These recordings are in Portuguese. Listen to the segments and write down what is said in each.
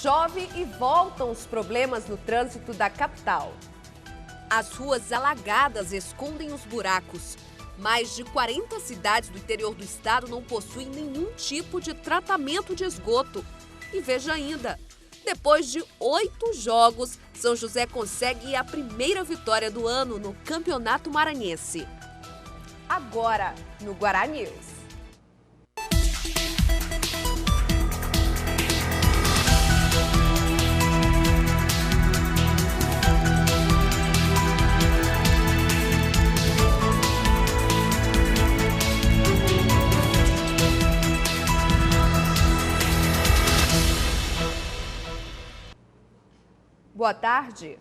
Chove e voltam os problemas no trânsito da capital. As ruas alagadas escondem os buracos. Mais de 40 cidades do interior do estado não possuem nenhum tipo de tratamento de esgoto. E veja ainda, depois de 8 jogos, São José consegue a primeira vitória do ano no Campeonato Maranhense. Agora, no Guará News. Boa tarde.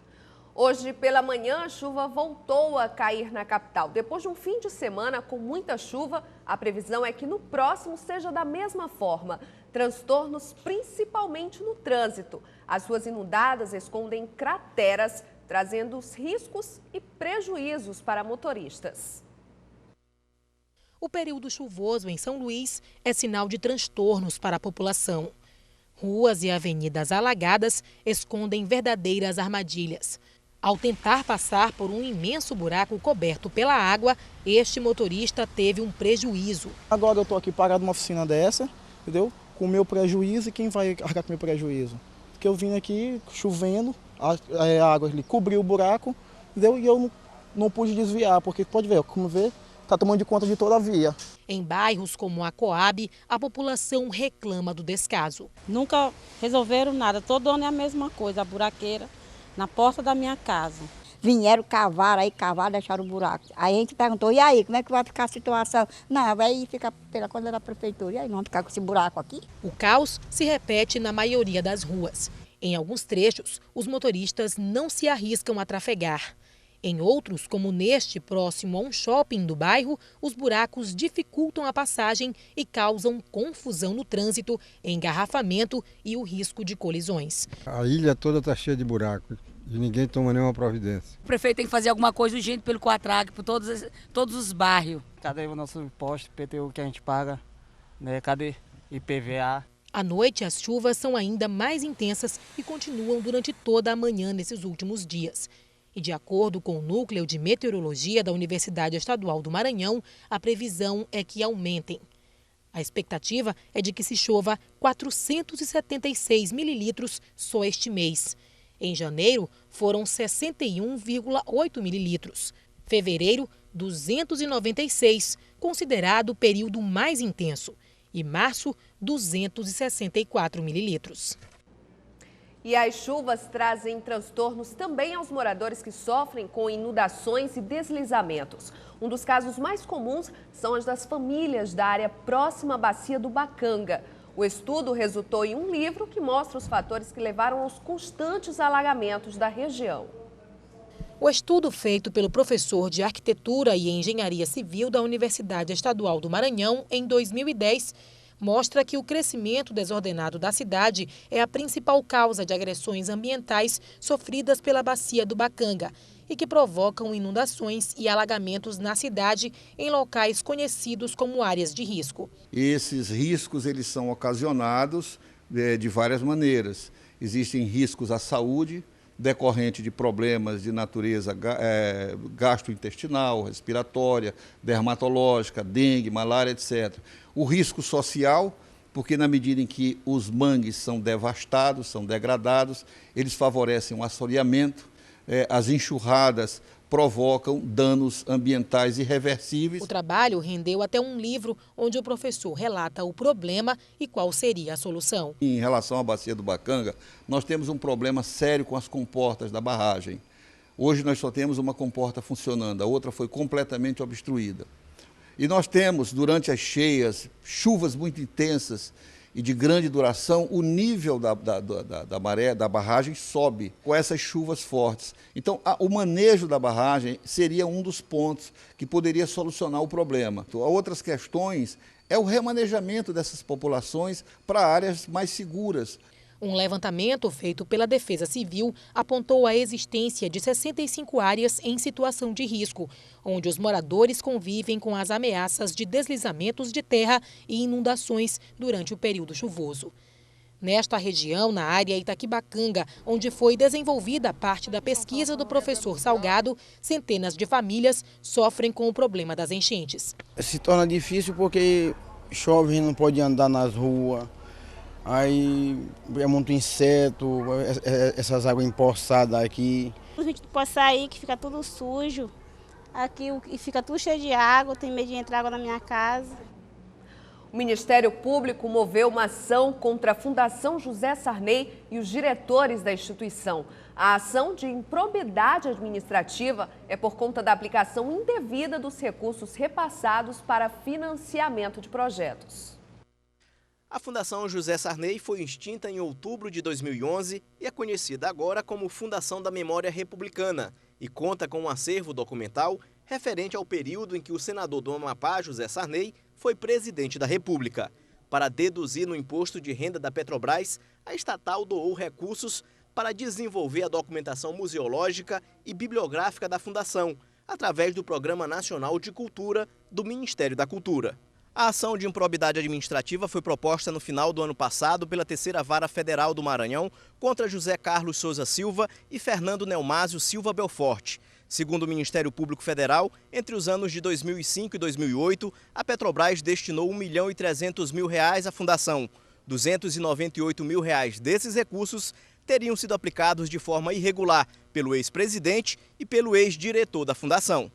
Hoje pela manhã a chuva voltou a cair na capital. Depois de um fim de semana com muita chuva, a previsão é que no próximo seja da mesma forma. Transtornos principalmente no trânsito. As ruas inundadas escondem crateras, trazendo os riscos e prejuízos para motoristas. O período chuvoso em São Luís é sinal de transtornos para a população. Ruas e avenidas alagadas escondem verdadeiras armadilhas. Ao tentar passar por um imenso buraco coberto pela água, este motorista teve um prejuízo. Agora eu estou aqui parado numa oficina dessa, entendeu? Com o meu prejuízo, e quem vai arcar com o meu prejuízo? Porque eu vim aqui chovendo, a água ali cobriu o buraco, entendeu? E eu não pude desviar, porque pode ver, como vê, está tomando de conta de toda a via. Em bairros como a Coab, a população reclama do descaso. Nunca resolveram nada, todo ano é a mesma coisa, a buraqueira na porta da minha casa. Vieram cavar, deixaram o buraco. Aí a gente perguntou, e aí, como é que vai ficar a situação? Não, aí fica pela conta da prefeitura, e aí não ficar com esse buraco aqui? O caos se repete na maioria das ruas. Em alguns trechos, os motoristas não se arriscam a trafegar. Em outros, como neste próximo a um shopping do bairro, os buracos dificultam a passagem e causam confusão no trânsito, engarrafamento e o risco de colisões. A ilha toda está cheia de buracos e ninguém toma nenhuma providência. O prefeito tem que fazer alguma coisa urgente pelo Quatraque, por todos os bairros. Cadê o nosso imposto, PTU que a gente paga? Né? Cadê IPVA? À noite, as chuvas são ainda mais intensas e continuam durante toda a manhã nesses últimos dias. E de acordo com o Núcleo de Meteorologia da Universidade Estadual do Maranhão, a previsão é que aumentem. A expectativa é de que se chova 476 mililitros só este mês. Em janeiro, foram 61,8 mililitros. Fevereiro, 296, considerado o período mais intenso. E março, 264 mililitros. E as chuvas trazem transtornos também aos moradores que sofrem com inundações e deslizamentos. Um dos casos mais comuns são as das famílias da área próxima à bacia do Bacanga. O estudo resultou em um livro que mostra os fatores que levaram aos constantes alagamentos da região. O estudo feito pelo professor de Arquitetura e Engenharia Civil da Universidade Estadual do Maranhão em 2010 mostra que o crescimento desordenado da cidade é a principal causa de agressões ambientais sofridas pela bacia do Bacanga e que provocam inundações e alagamentos na cidade em locais conhecidos como áreas de risco. Esses riscos eles são ocasionados de várias maneiras. Existem riscos à saúde, decorrente de problemas de natureza gastrointestinal, respiratória, dermatológica, dengue, malária, etc. O risco social, porque na medida em que os mangues são devastados, são degradados, eles favorecem o assoreamento, as enxurradas provocam danos ambientais irreversíveis. O trabalho rendeu até um livro onde o professor relata o problema e qual seria a solução. Em relação à bacia do Bacanga, nós temos um problema sério com as comportas da barragem. Hoje nós só temos uma comporta funcionando, a outra foi completamente obstruída. E nós temos, durante as cheias, chuvas muito intensas e de grande duração, o nível da maré, da barragem, sobe com essas chuvas fortes. Então, o manejo da barragem seria um dos pontos que poderia solucionar o problema. Outras questões é o remanejamento dessas populações para áreas mais seguras. Um levantamento feito pela Defesa Civil apontou a existência de 65 áreas em situação de risco, onde os moradores convivem com as ameaças de deslizamentos de terra e inundações durante o período chuvoso. Nesta região, na área Itaquibacanga, onde foi desenvolvida parte da pesquisa do professor Salgado, centenas de famílias sofrem com o problema das enchentes. Se torna difícil porque chove, a gente não pode andar nas ruas, aí é muito inseto, essas águas empoçadas aqui. A gente pode sair que fica tudo sujo, aqui fica tudo cheio de água, tem medo de entrar água na minha casa. O Ministério Público moveu uma ação contra a Fundação José Sarney e os diretores da instituição. A ação de improbidade administrativa é por conta da aplicação indevida dos recursos repassados para financiamento de projetos. A Fundação José Sarney foi extinta em outubro de 2011 e é conhecida agora como Fundação da Memória Republicana e conta com um acervo documental referente ao período em que o senador do Amapá, José Sarney, foi presidente da República. Para deduzir no imposto de renda da Petrobras, a estatal doou recursos para desenvolver a documentação museológica e bibliográfica da Fundação, através do Programa Nacional de Cultura do Ministério da Cultura. A ação de improbidade administrativa foi proposta no final do ano passado pela 3ª Vara Federal do Maranhão contra José Carlos Souza Silva e Fernando Nelmásio Silva Belforte. Segundo o Ministério Público Federal, entre os anos de 2005 e 2008, a Petrobras destinou R$ 1.300.000 à Fundação. R$ 298.000 desses recursos teriam sido aplicados de forma irregular pelo ex-presidente e pelo ex-diretor da Fundação.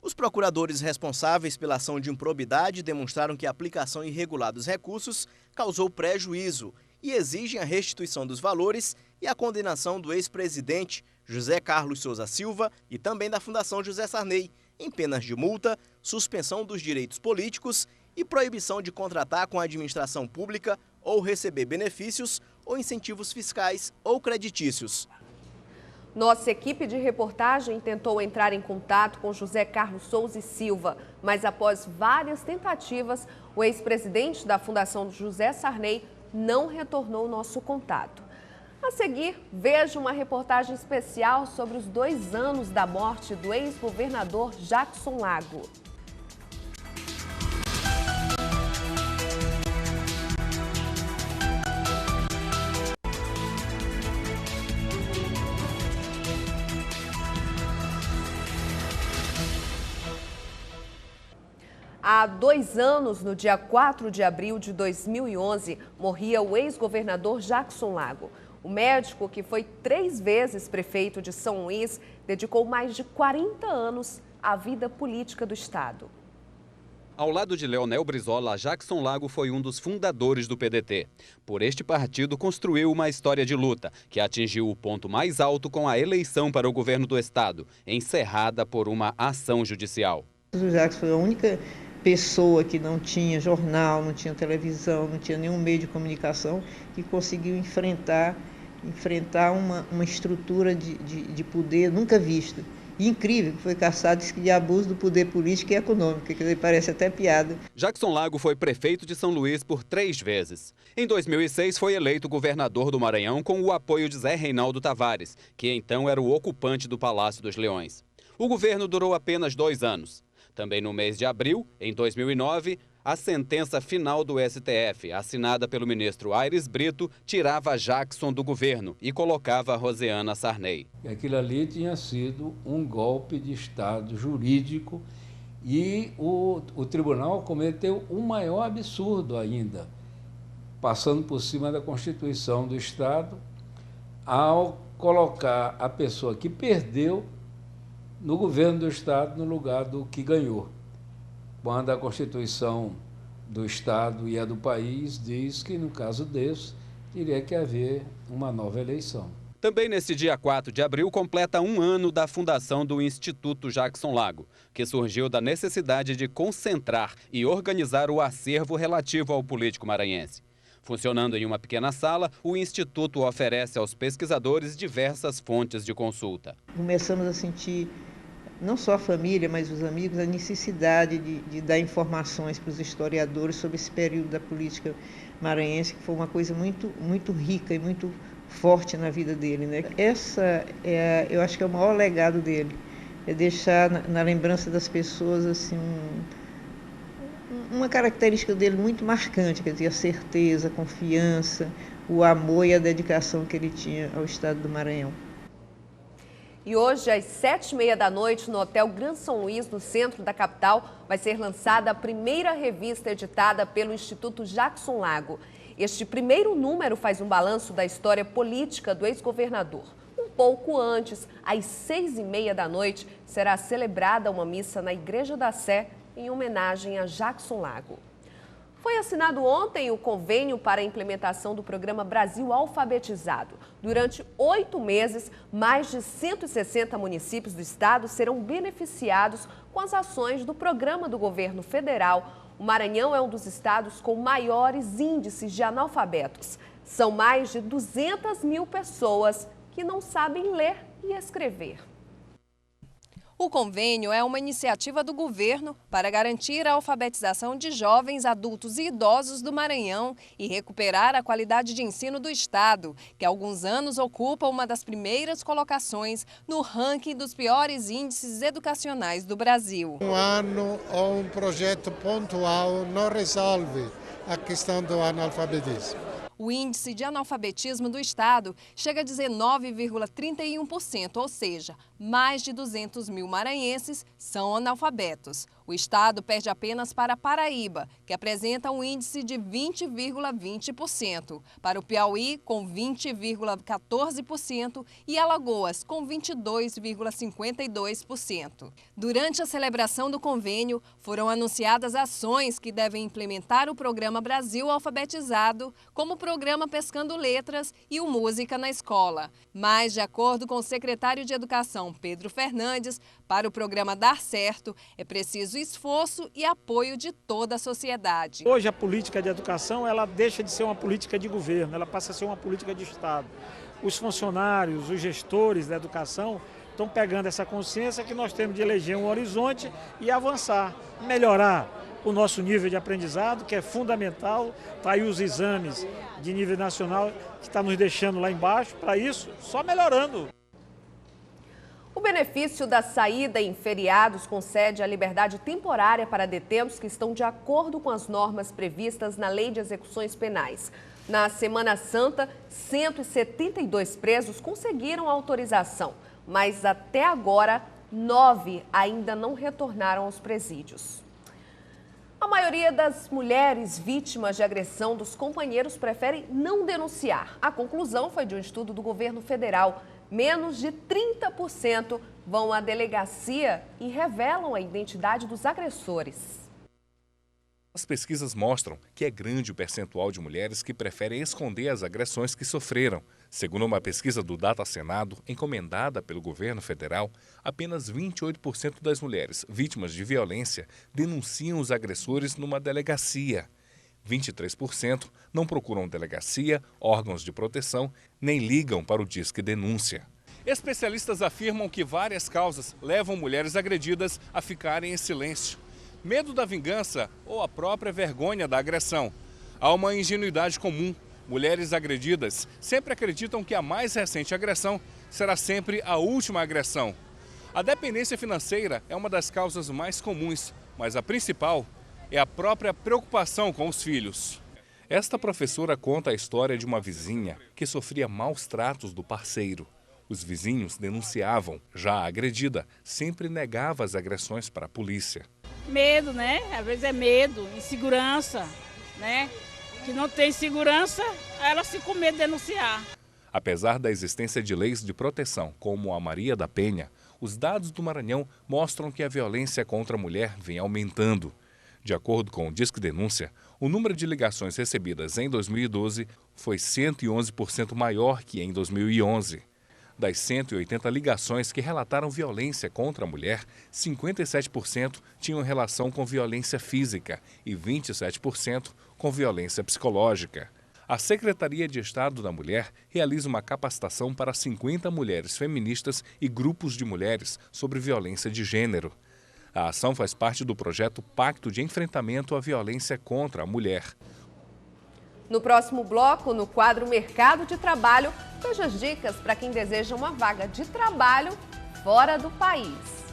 Os procuradores responsáveis pela ação de improbidade demonstraram que a aplicação irregular dos recursos causou prejuízo e exigem a restituição dos valores e a condenação do ex-presidente José Carlos Souza Silva e também da Fundação José Sarney, em penas de multa, suspensão dos direitos políticos e proibição de contratar com a administração pública ou receber benefícios ou incentivos fiscais ou creditícios. Nossa equipe de reportagem tentou entrar em contato com José Carlos Souza Silva, mas após várias tentativas, o ex-presidente da Fundação José Sarney não retornou o nosso contato. A seguir, veja uma reportagem especial sobre os 2 anos da morte do ex-governador Jackson Lago. Há 2 anos, no dia 4 de abril de 2011, morria o ex-governador Jackson Lago. O médico, que foi 3 vezes prefeito de São Luís, dedicou mais de 40 anos à vida política do estado. Ao lado de Leonel Brizola, Jackson Lago foi um dos fundadores do PDT. Por este partido, construiu uma história de luta, que atingiu o ponto mais alto com a eleição para o governo do estado, encerrada por uma ação judicial. O Jackson foi a única pessoa que não tinha jornal, não tinha televisão, não tinha nenhum meio de comunicação, que conseguiu enfrentar uma estrutura de poder nunca vista. E incrível, que foi caçado de abuso do poder político e econômico, que parece até piada. Jackson Lago foi prefeito de São Luís por 3 vezes. Em 2006 foi eleito governador do Maranhão com o apoio de Zé Reinaldo Tavares, que então era o ocupante do Palácio dos Leões. O governo durou apenas 2 anos. Também no mês de abril, em 2009, a sentença final do STF, assinada pelo ministro Aires Brito, tirava Jackson do governo e colocava Rosiana Sarney. Aquilo ali tinha sido um golpe de Estado jurídico e o tribunal cometeu um maior absurdo ainda, passando por cima da Constituição do Estado, ao colocar a pessoa que perdeu no governo do Estado no lugar do que ganhou, quando a Constituição do Estado e a do país diz que, no caso desse, teria que haver uma nova eleição. Também nesse dia 4 de abril, completa 1 ano da fundação do Instituto Jackson Lago, que surgiu da necessidade de concentrar e organizar o acervo relativo ao político maranhense. Funcionando em uma pequena sala, o Instituto oferece aos pesquisadores diversas fontes de consulta. Começamos a sentir, não só a família, mas os amigos, a necessidade de dar informações para os historiadores sobre esse período da política maranhense, que foi uma coisa muito rica e muito forte na vida dele, né? Eu acho que é o maior legado dele, é deixar na lembrança das pessoas assim, uma característica dele muito marcante, quer dizer, a certeza, a confiança, o amor e a dedicação que ele tinha ao estado do Maranhão. E hoje, às 7h30 da noite, no Hotel Gran São Luís, no centro da capital, vai ser lançada a primeira revista editada pelo Instituto Jackson Lago. Este primeiro número faz um balanço da história política do ex-governador. Um pouco antes, às 6h30 da noite, será celebrada uma missa na Igreja da Sé em homenagem a Jackson Lago. Foi assinado ontem o convênio para a implementação do programa Brasil Alfabetizado. Durante 8 meses, mais de 160 municípios do estado serão beneficiados com as ações do programa do governo federal. O Maranhão é um dos estados com maiores índices de analfabetos. São mais de 200 mil pessoas que não sabem ler e escrever. O convênio é uma iniciativa do governo para garantir a alfabetização de jovens, adultos e idosos do Maranhão e recuperar a qualidade de ensino do estado, que há alguns anos ocupa uma das primeiras colocações no ranking dos piores índices educacionais do Brasil. Um ano ou um projeto pontual não resolve a questão do analfabetismo. O índice de analfabetismo do estado chega a 19,31%, ou seja, mais de 200 mil maranhenses são analfabetos. O estado perde apenas para Paraíba, que apresenta um índice de 20,20%, para o Piauí, com 20,14%, e Alagoas, com 22,52%. Durante a celebração do convênio, foram anunciadas ações que devem implementar o programa Brasil Alfabetizado, como o programa Pescando Letras e o Música na Escola. Mas, de acordo com o secretário de Educação, Pedro Fernandes, para o programa dar certo, é preciso esforço e apoio de toda a sociedade. Hoje a política de educação ela deixa de ser uma política de governo, ela passa a ser uma política de Estado. Os funcionários, os gestores da educação estão pegando essa consciência que nós temos de eleger um horizonte e avançar, melhorar o nosso nível de aprendizado, que é fundamental. Está aí os exames de nível nacional que está nos deixando lá embaixo, para isso só melhorando. O benefício da saída em feriados concede a liberdade temporária para detentos que estão de acordo com as normas previstas na Lei de Execuções Penais. Na Semana Santa, 172 presos conseguiram autorização, mas até agora 9 ainda não retornaram aos presídios. A maioria das mulheres vítimas de agressão dos companheiros prefere não denunciar. A conclusão foi de um estudo do governo federal. Menos de 30% vão à delegacia e revelam a identidade dos agressores. As pesquisas mostram que é grande o percentual de mulheres que preferem esconder as agressões que sofreram. Segundo uma pesquisa do Data Senado, encomendada pelo governo federal, apenas 28% das mulheres vítimas de violência denunciam os agressores numa delegacia. 23% não procuram delegacia, órgãos de proteção, nem ligam para o Disque Denúncia. Especialistas afirmam que várias causas levam mulheres agredidas a ficarem em silêncio. Medo da vingança ou a própria vergonha da agressão. Há uma ingenuidade comum. Mulheres agredidas sempre acreditam que a mais recente agressão será sempre a última agressão. A dependência financeira é uma das causas mais comuns, mas a principal é a própria preocupação com os filhos. Esta professora conta a história de uma vizinha que sofria maus tratos do parceiro. Os vizinhos denunciavam. Já a agredida sempre negava as agressões para a polícia. Medo, né? Às vezes é medo, insegurança, né? Que não tem segurança, ela fica com medo de denunciar. Apesar da existência de leis de proteção, como a Maria da Penha, os dados do Maranhão mostram que a violência contra a mulher vem aumentando. De acordo com o Disque Denúncia, o número de ligações recebidas em 2012 foi 111% maior que em 2011. Das 180 ligações que relataram violência contra a mulher, 57% tinham relação com violência física e 27% com violência psicológica. A Secretaria de Estado da Mulher realiza uma capacitação para 50 mulheres feministas e grupos de mulheres sobre violência de gênero. A ação faz parte do projeto Pacto de Enfrentamento à Violência contra a Mulher. No próximo bloco, no quadro Mercado de Trabalho, veja as dicas para quem deseja uma vaga de trabalho fora do país.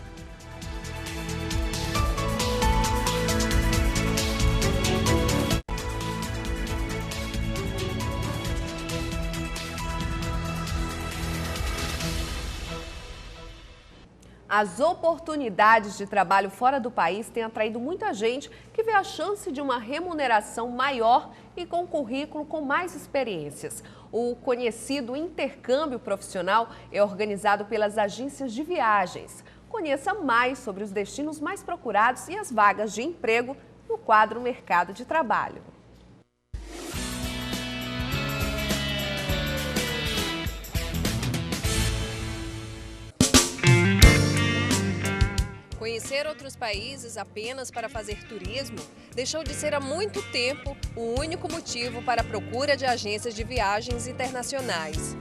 As oportunidades de trabalho fora do país têm atraído muita gente que vê a chance de uma remuneração maior e com um currículo com mais experiências. O conhecido intercâmbio profissional é organizado pelas agências de viagens. Conheça mais sobre os destinos mais procurados e as vagas de emprego no quadro Mercado de Trabalho. Conhecer outros países apenas para fazer turismo deixou de ser há muito tempo o único motivo para a procura de agências de viagens internacionais.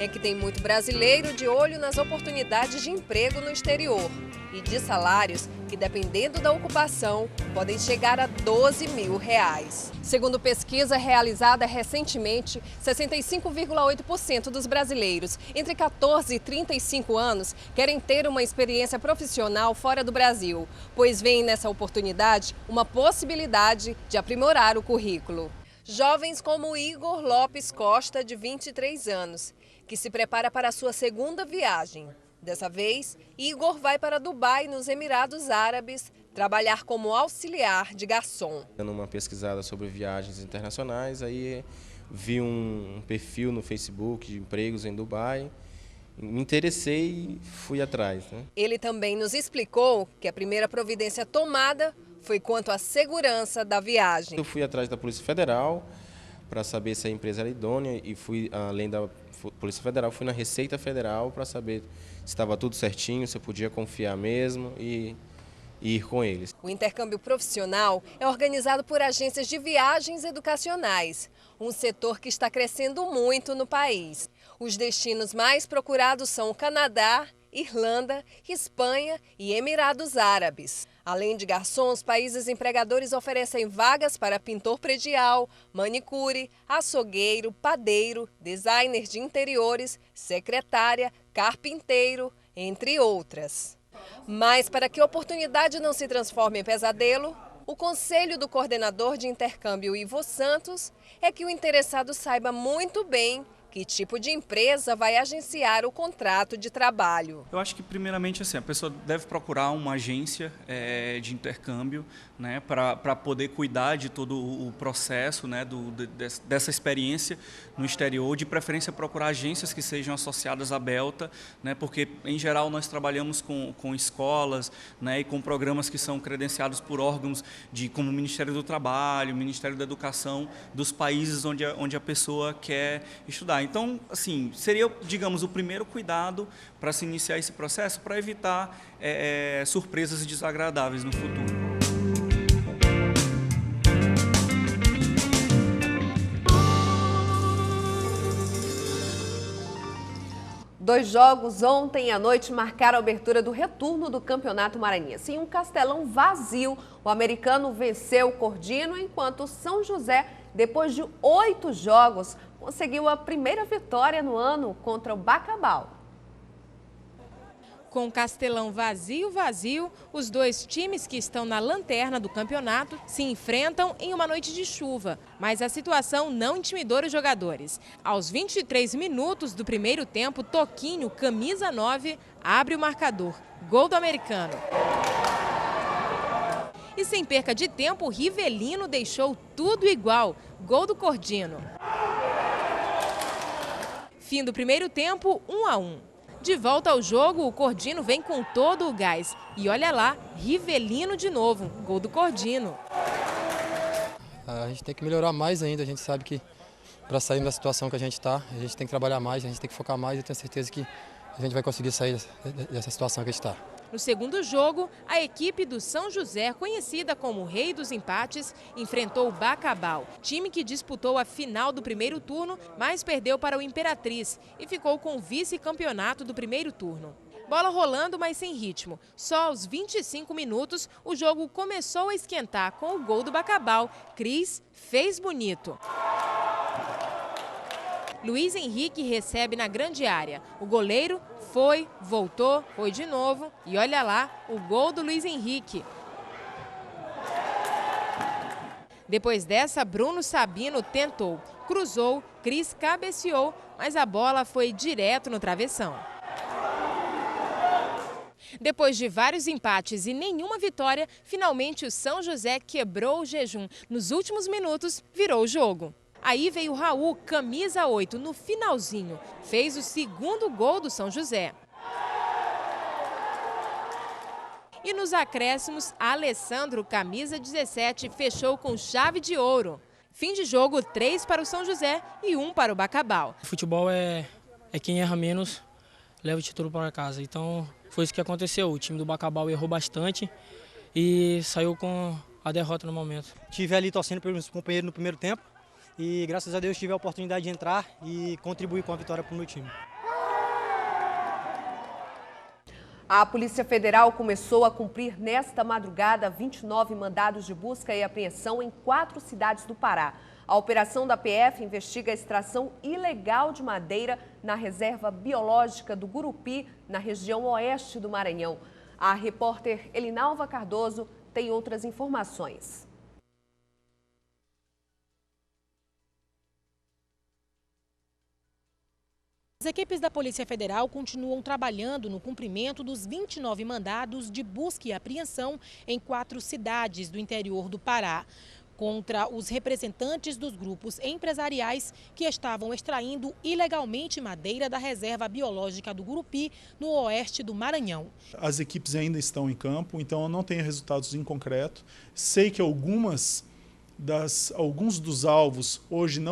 É que tem muito brasileiro de olho nas oportunidades de emprego no exterior e de salários que, dependendo da ocupação, podem chegar a R$12 mil. Segundo pesquisa realizada recentemente, 65,8% dos brasileiros entre 14 e 35 anos querem ter uma experiência profissional fora do Brasil, pois veem nessa oportunidade uma possibilidade de aprimorar o currículo. Jovens como Igor Lopes Costa, de 23 anos, que se prepara para a sua segunda viagem. Dessa vez, Igor vai para Dubai, nos Emirados Árabes, trabalhar como auxiliar de garçom. Dando uma pesquisada sobre viagens internacionais, aí vi um perfil no Facebook de empregos em Dubai, me interessei e fui atrás, né? Ele também nos explicou que a primeira providência tomada foi quanto à segurança da viagem. Eu fui atrás da Polícia Federal para saber se a empresa era idônea e fui, além da Polícia Federal, fui na Receita Federal para saber se estava tudo certinho, se eu podia confiar mesmo e ir com eles. O intercâmbio profissional é organizado por agências de viagens educacionais, um setor que está crescendo muito no país. Os destinos mais procurados são o Canadá, Irlanda, Espanha e Emirados Árabes. Além de garçons, países empregadores oferecem vagas para pintor predial, manicure, açougueiro, padeiro, designer de interiores, secretária, carpinteiro, entre outras. Mas para que a oportunidade não se transforme em pesadelo, o conselho do coordenador de intercâmbio, Ivo Santos, é que o interessado saiba muito bem que tipo de empresa vai agenciar o contrato de trabalho. Eu acho que, primeiramente, assim, a pessoa deve procurar uma agência de intercâmbio, né, para poder cuidar de todo o processo, né, dessa experiência no exterior. De preferência, procurar agências que sejam associadas à Belta, né, porque, em geral, nós trabalhamos com escolas, né, e com programas que são credenciados por órgãos como o Ministério do Trabalho, o Ministério da Educação, dos países onde a pessoa quer estudar. Então, assim, seria, digamos, o primeiro cuidado para se iniciar esse processo, para evitar surpresas desagradáveis no futuro. Dois jogos ontem à noite marcaram a abertura do retorno do Campeonato Maranhense. Em um Castelão vazio, o Americano venceu o Cordino, enquanto o São José, depois de 8 jogos, conseguiu a primeira vitória no ano contra o Bacabal. Com o Castelão vazio, os dois times que estão na lanterna do campeonato se enfrentam em uma noite de chuva. Mas a situação não intimidou os jogadores. Aos 23 minutos do primeiro tempo, Toquinho, camisa 9, abre o marcador. Gol do Americano. E sem perca de tempo, Rivelino deixou tudo igual. Gol do Cordino. Fim do primeiro tempo, 1-1. De volta ao jogo, o Cordino vem com todo o gás. E olha lá, Rivelino de novo, gol do Cordino. A gente tem que melhorar mais ainda, a gente sabe que para sair da situação que a gente está, a gente tem que trabalhar mais, a gente tem que focar mais e eu tenho certeza que a gente vai conseguir sair dessa situação que a gente está. No segundo jogo, a equipe do São José, conhecida como o Rei dos Empates, enfrentou o Bacabal, time que disputou a final do primeiro turno, mas perdeu para o Imperatriz e ficou com o vice-campeonato do primeiro turno. Bola rolando, mas sem ritmo. Só aos 25 minutos, o jogo começou a esquentar com o gol do Bacabal. Cris fez bonito. Luiz Henrique recebe na grande área. O goleiro foi, voltou, foi de novo. E olha lá, o gol do Luiz Henrique. Depois dessa, Bruno Sabino tentou. Cruzou, Cris cabeceou, mas a bola foi direto no travessão. Depois de vários empates e nenhuma vitória, finalmente o São José quebrou o jejum. Nos últimos minutos, virou o jogo. Aí veio o Raul, camisa 8, no finalzinho. Fez o segundo gol do São José. E nos acréscimos, Alessandro, camisa 17, fechou com chave de ouro. Fim de jogo, 3 para o São José e 1 para o Bacabal. Futebol é quem erra menos, leva o título para casa. Então foi isso que aconteceu. O time do Bacabal errou bastante e saiu com a derrota no momento. Estive ali torcendo pelos companheiros no primeiro tempo e graças a Deus tive a oportunidade de entrar e contribuir com a vitória para o meu time. A Polícia Federal começou a cumprir nesta madrugada 29 mandados de busca e apreensão em 4 cidades do Pará. A operação da PF investiga a extração ilegal de madeira na reserva biológica do Gurupi, na região oeste do Maranhão. A repórter Elinalva Cardoso tem outras informações. As equipes da Polícia Federal continuam trabalhando no cumprimento dos 29 mandados de busca e apreensão em 4 cidades do interior do Pará, contra os representantes dos grupos empresariais que estavam extraindo ilegalmente madeira da reserva biológica do Gurupi, no oeste do Maranhão. As equipes ainda estão em campo, então eu não tenho resultados em concreto. Sei que alguns dos alvos hoje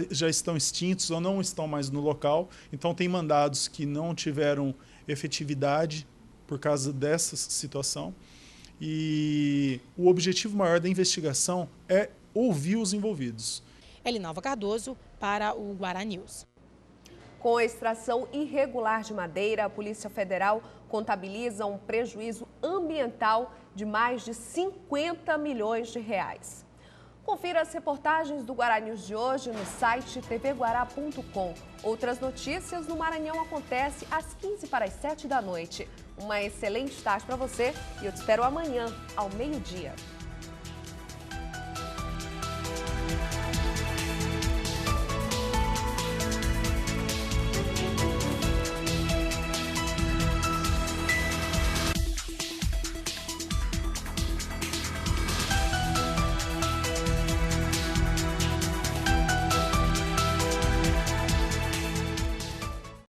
já estão extintos ou não estão mais no local, então tem mandados que não tiveram efetividade por causa dessa situação. E o objetivo maior da investigação é ouvir os envolvidos. Elinalva Cardoso para o Guará News. Com a extração irregular de madeira, a Polícia Federal contabiliza um prejuízo ambiental de mais de 50 milhões de reais. Confira as reportagens do Guará News de hoje no site tvguará.com. Outras notícias no Maranhão acontece às 6:45 da noite. Uma excelente tarde para você e eu te espero amanhã, ao meio-dia.